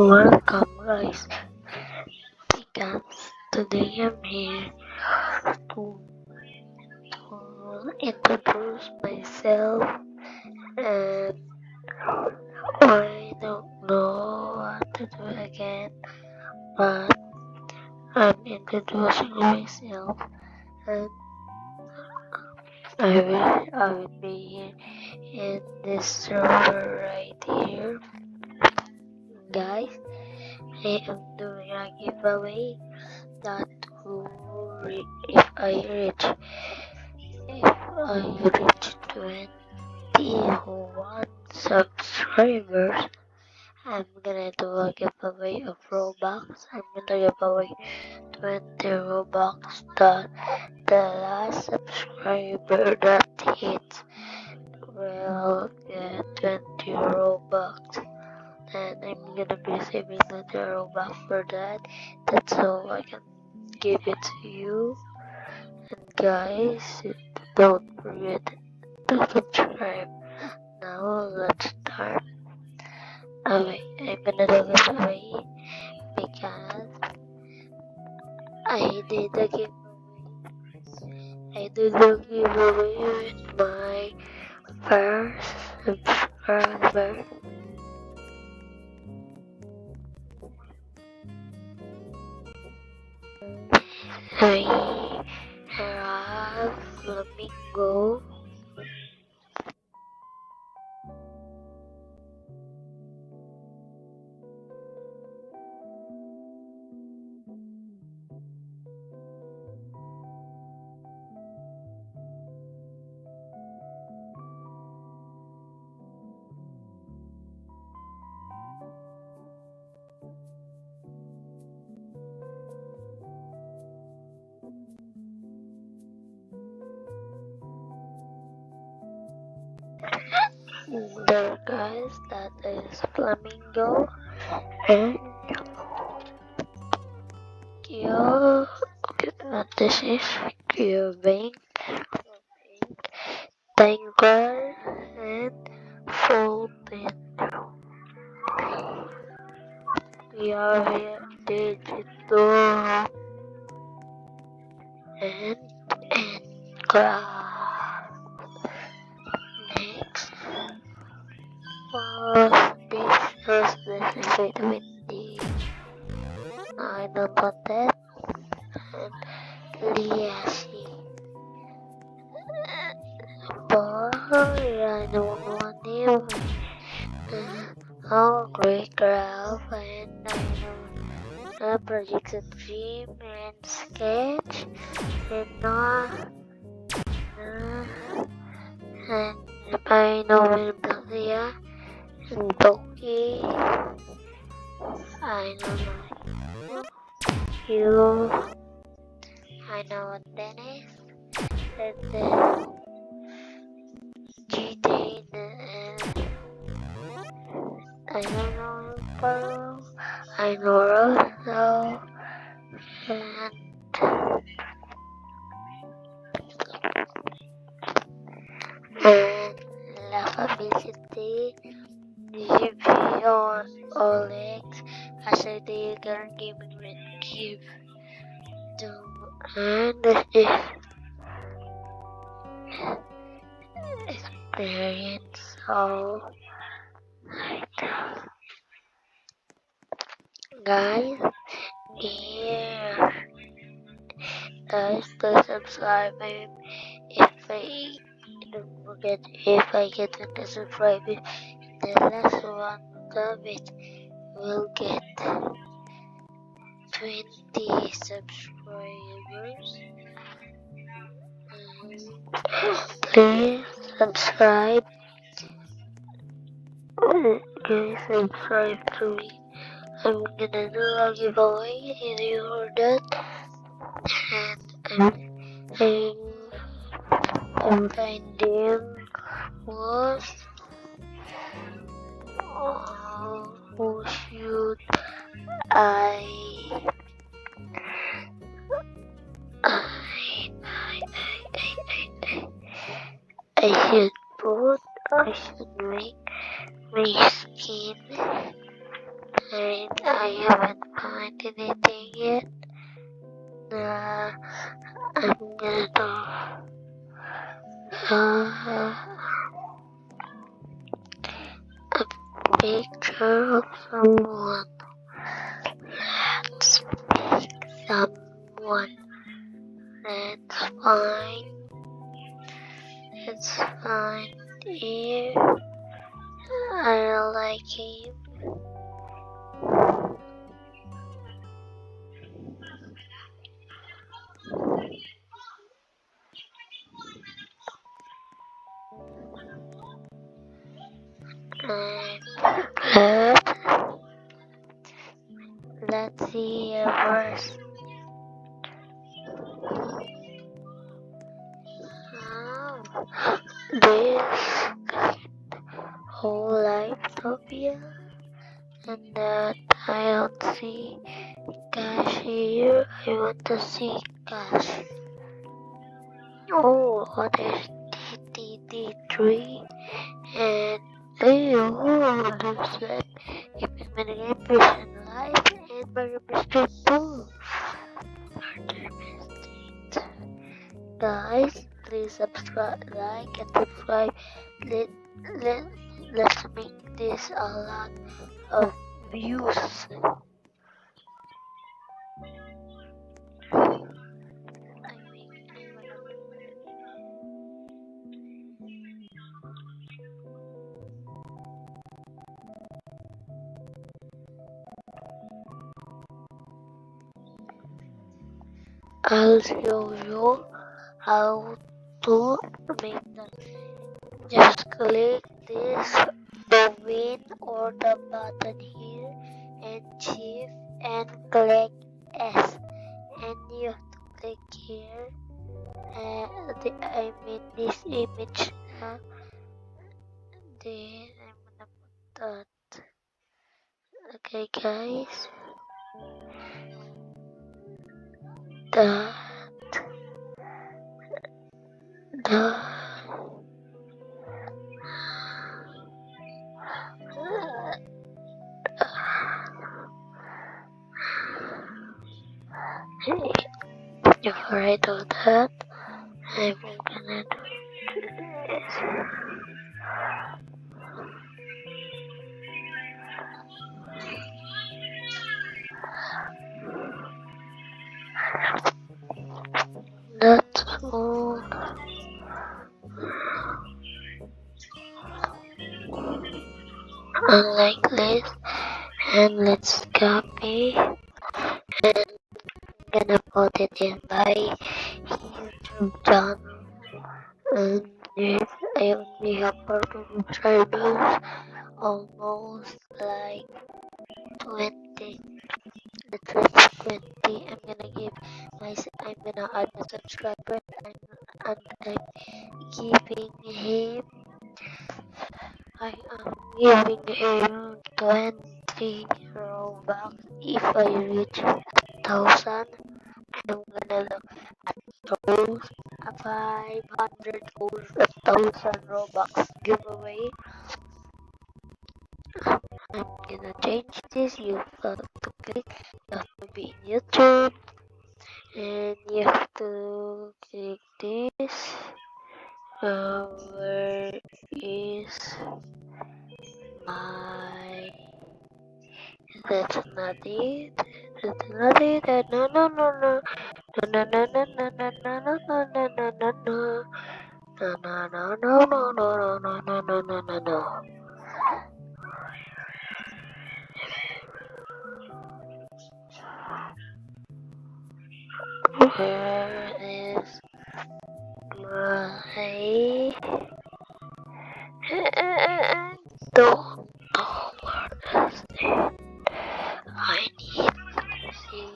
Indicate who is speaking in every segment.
Speaker 1: Welcome guys, because today I'm here to, introduce myself, and I don't know what to do again, but I'm introducing myself, and I will be here in this server right here. Guys, I am doing a giveaway that if I reach 21 subscribers, I'm gonna do a giveaway of Robux. I'm gonna give away 20 Robux. The last subscriber that hits will get 20 Robux. And I'm gonna be saving 20 Robux for that. That's all I can give it to you. And guys, don't forget to subscribe. Now let's start. Okay, I'm gonna do this away because I did a giveaway. I did a giveaway with my first subscriber. I have Flamingo. There guys, that is Flamingo and Kyo. Okay, this is Kyobing, Tanker, and Fulton. We have here Digital and Craft. Next was this is vitamin D. I don't want that. And Liashi. Boy, I don't want him. Great Craft, and I know Project Dream and Sketch and and I know Blasia and Doki. I know you. I know Dennis and then GT and I don't know Pearl. I know Rosal and Laughability, GP or Olex, as I the current gaming with give to and this experience. So guys, here guys, to subscribe if I don't forget if I get 20 subscribers, the last one of it will get 20 subscribers. Please subscribe. Please subscribe to me. I'm gonna do a giveaway if you heard that. And I'm finding was who should I I I should put I should make my skin and I haven't found anything yet. I'm gonna do a picture of someone. Let's pick someone. Let's find here. I like him. And let's see here first. This whole life Sophia, and that I don't see Cash here. I want to see Cash. Oh, what is TTD3? And oh, looks like Epic Mini Game Vision Live and Mario Mystery 2. Guys, please subscribe, like, and subscribe. Let, let, let's make this a lot of views. I'll show you how to make that. Just click this, the win or the button here, and shift and click S. And you have to click here. I mean this image. Then I'm gonna put that. Okay, guys. That. Before I do that, I'm gonna do this. That's all. Unlike this, and let's copy and gonna put it in my YouTube channel. And yes, I only have 40 subscribers, almost like 20. Let's say 20. I'm gonna add a subscriber, and I'm giving him. I am giving him 20 Robux. If I reach 1,000, I'm gonna look at those 500 goals, 1,000 Robux giveaway. I'm gonna change this. You have to click. You have to be in YouTube, and you have to click this. Where is my? That's not it. That's not it. No, no, no, no. No, no, no, no, no, no, no, no, no, no, no. No, no, no, no, no, no, no, no, no, no, no, no. Where is my don't know where is it? I need to see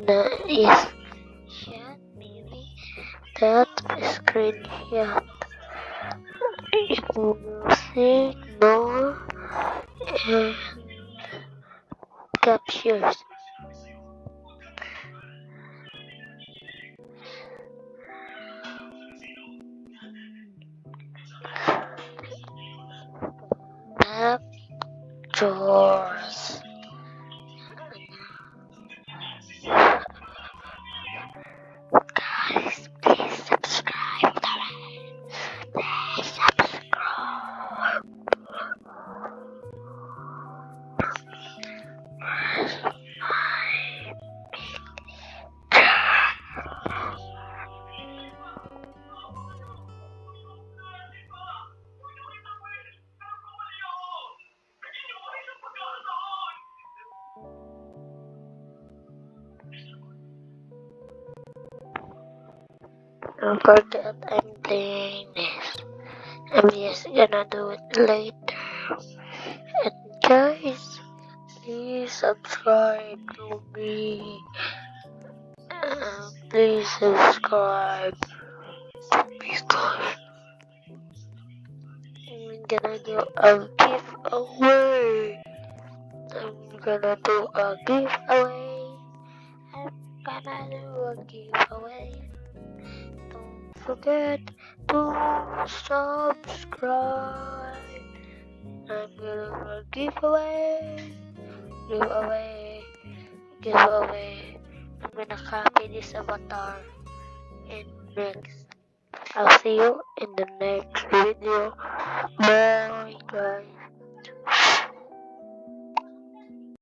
Speaker 1: the is chat maybe that screenshot. Music no and captures. Captures. Don't forget I'm playing this. I'm just gonna do it later. And guys, please subscribe to me. Please subscribe because I'm gonna do a giveaway. I'm gonna do a giveaway. I'm gonna do a giveaway. Don't forget to subscribe. I'm gonna do a giveaway. Giveaway. Giveaway. I'm gonna copy this avatar in next. I'll see you in the next video. Bye guys.